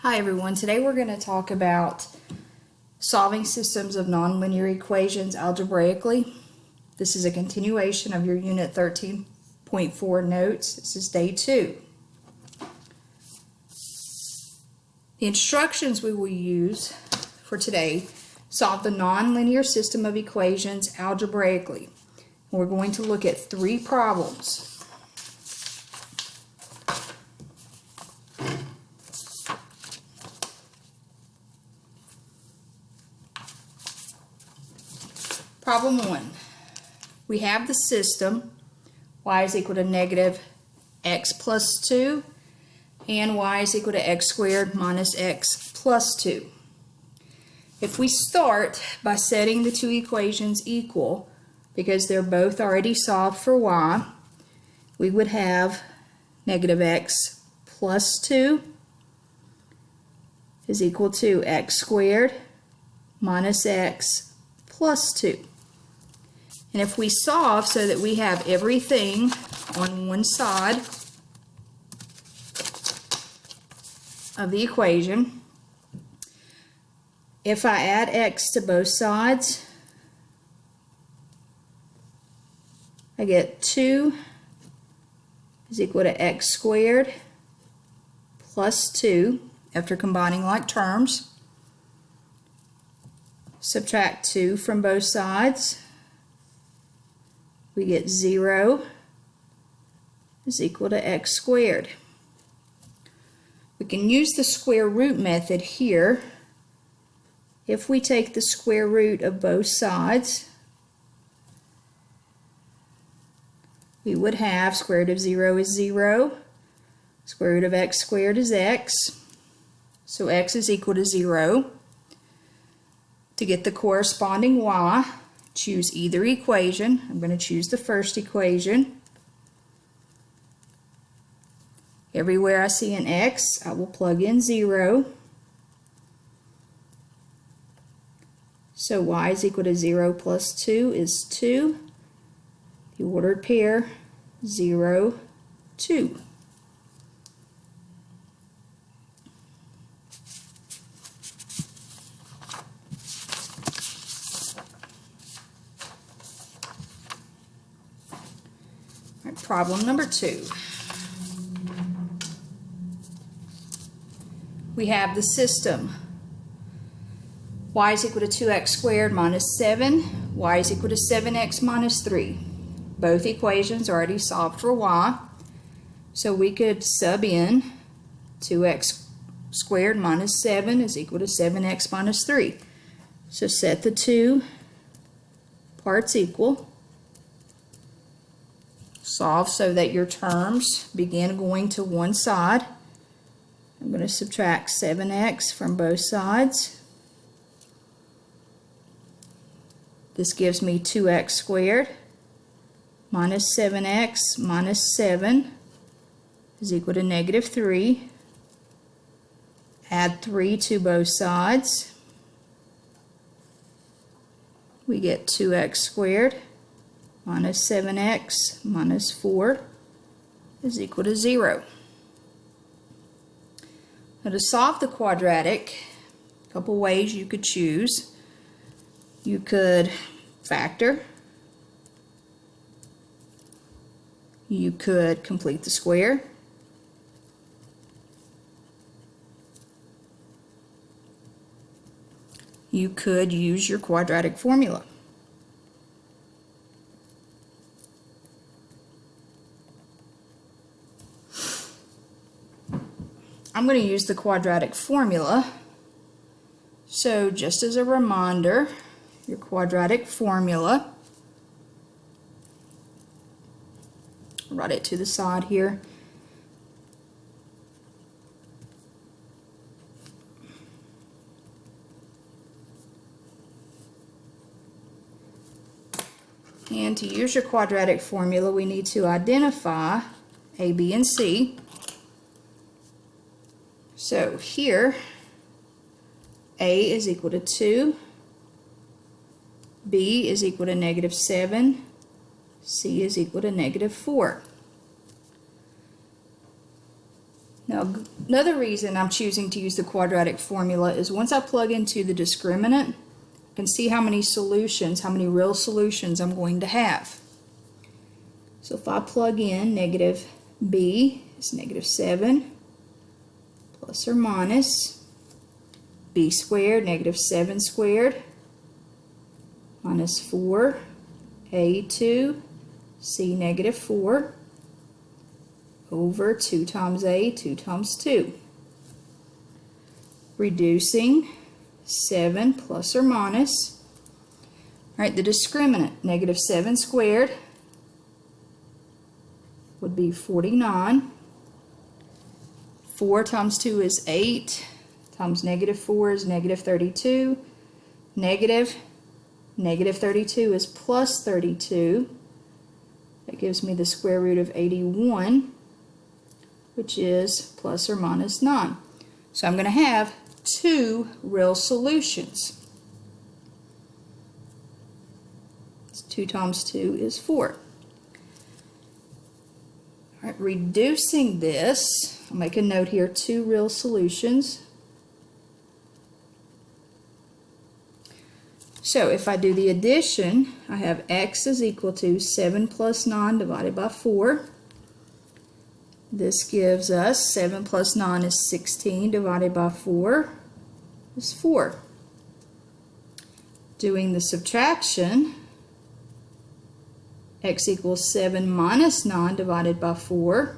Hi everyone, today we're going to talk about solving systems of nonlinear equations algebraically. This is a continuation of your Unit 13.4 notes. This is day 2. The instructions we will use for today solve the nonlinear system of equations algebraically. We're going to look at 3 problems. Problem 1. We have the system y is equal to negative x plus 2 and y is equal to x squared minus x plus 2. If we start by setting the two equations equal, because they're both already solved for y, we would have negative x plus 2 is equal to x squared minus x plus 2. And if we solve so that we have everything on one side of the equation, if I add x to both sides, I get 2 is equal to x squared plus 2 after combining like terms. Subtract 2 from both sides. We get 0 is equal to x squared. We can use the square root method here. If we take the square root of both sides, we would have square root of 0 is 0, square root of x squared is x, so x is equal to 0. To get the corresponding y, choose either equation. I'm going to choose the first equation. Everywhere I see an x, I will plug in 0. So y is equal to 0 plus 2 is 2. The ordered pair, 0, 2. Problem number 2. We have the system y is equal to 2x squared minus 7, y is equal to 7x minus 3. Both equations are already solved for y, so we could sub in 2x squared minus 7 is equal to 7x minus 3. So set the two parts equal. Solve so that your terms begin going to one side. I'm going to subtract 7x from both sides. This gives me 2x squared minus 7x minus 7 is equal to negative 3. Add 3 to both sides. We get 2x squared minus 7x minus 4 is equal to 0. Now to solve the quadratic, a couple ways you could choose. You could factor. You could complete the square. You could use your quadratic formula. I'm going to use the quadratic formula. So just as a reminder, your quadratic formula, write it to the side here. And to use your quadratic formula, we need to identify a, b, and c. So here, a is equal to 2, b is equal to negative 7, c is equal to negative 4. Now, another reason I'm choosing to use the quadratic formula is once I plug into the discriminant, I can see how many solutions, how many real solutions I'm going to have. So if I plug in negative b is negative 7 plus or minus b squared, negative 7 squared, minus 4, a2, c negative 4, over 2 times a, 2 times 2. Reducing 7 plus or minus. Alright, the discriminant, negative 7 squared, would be 49. 4 times 2 is 8, times negative 4 is negative 32. Negative 32 is plus 32. That gives me the square root of 81, which is plus or minus 9. So I'm going to have 2 real solutions. 2 times 2 is 4. All right, reducing this, I'll make a note here, 2 real solutions. So if I do the addition, I have x is equal to 7 plus 9 divided by 4. This gives us 7 plus 9 is 16 divided by 4 is 4. Doing the subtraction, x equals 7 minus 9 divided by 4.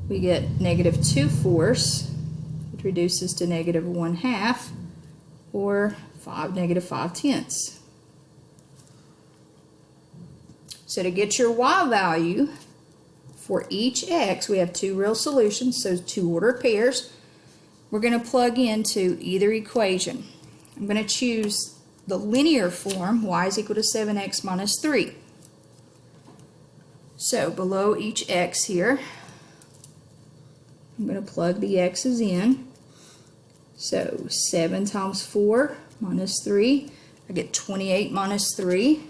We get negative 2/4, which reduces to negative 1/2, or negative 5/10. So to get your y value, for each x, we have 2 real solutions, so 2 ordered pairs. We're going to plug into either equation. I'm going to choose the linear form, y is equal to 7x minus 3. So below each x here, I'm going to plug the x's in. So 7 times 4 minus 3, I get 28 minus 3,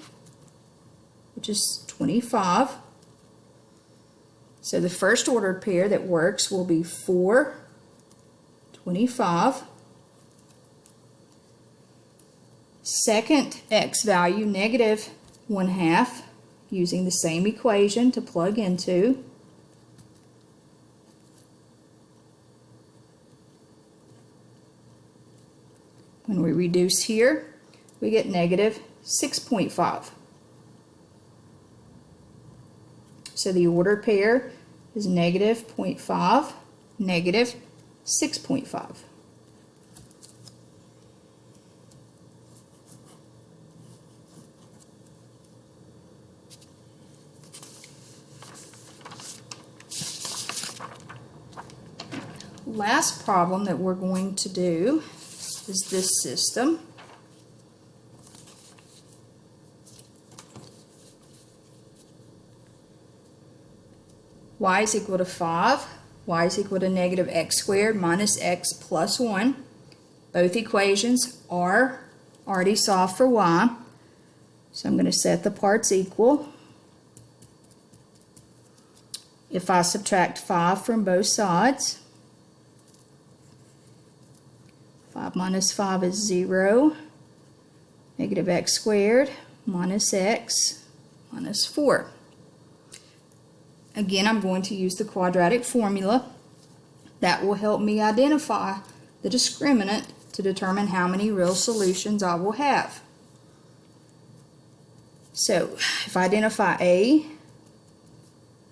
which is 25. So the first ordered pair that works will be 4, 25. Second x value, negative 1/2, using the same equation to plug into. When we reduce here, we get negative 6.5. So the ordered pair is negative 0.5, negative 6.5. Last problem that we're going to do is this system. Y is equal to 5, y is equal to negative x squared minus x plus 1. Both equations are already solved for y. So I'm going to set the parts equal. If I subtract 5 from both sides, 5 minus 5 is 0. Negative x squared minus x minus 4. Again, I'm going to use the quadratic formula. That will help me identify the discriminant to determine how many real solutions I will have. So, if I identify A,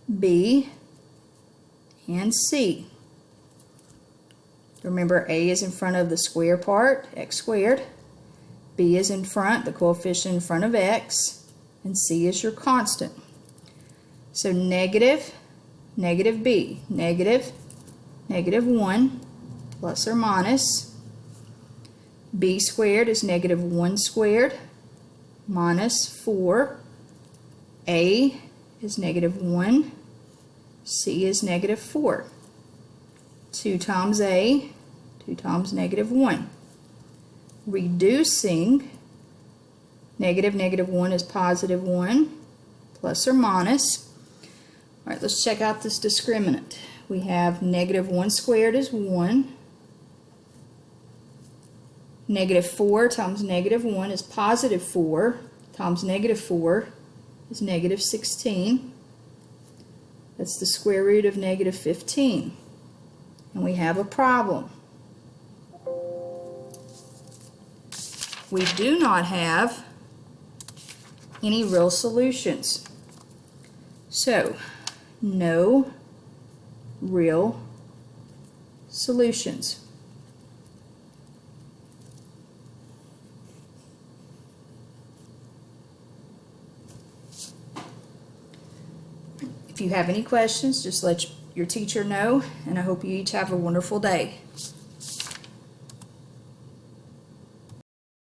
B, and C. Remember, A is in front of the square part, x squared. B is in front, the coefficient in front of x. And C is your constant. So negative, negative B, negative, negative 1, plus or minus. B squared is negative 1 squared, minus 4. A is negative 1. C is negative 4. 2 times A, 2 times negative 1. Reducing, negative, negative 1 is positive 1, plus or minus. All right, let's check out this discriminant. we have negative 1 squared is 1. Negative 4 times negative 1 is positive 4 times negative 4 is negative 16. That's the square root of negative 15. And we have a problem. We do not have any real solutions. So, no real solutions. If you have any questions, just let your teacher know, and I hope you each have a wonderful day.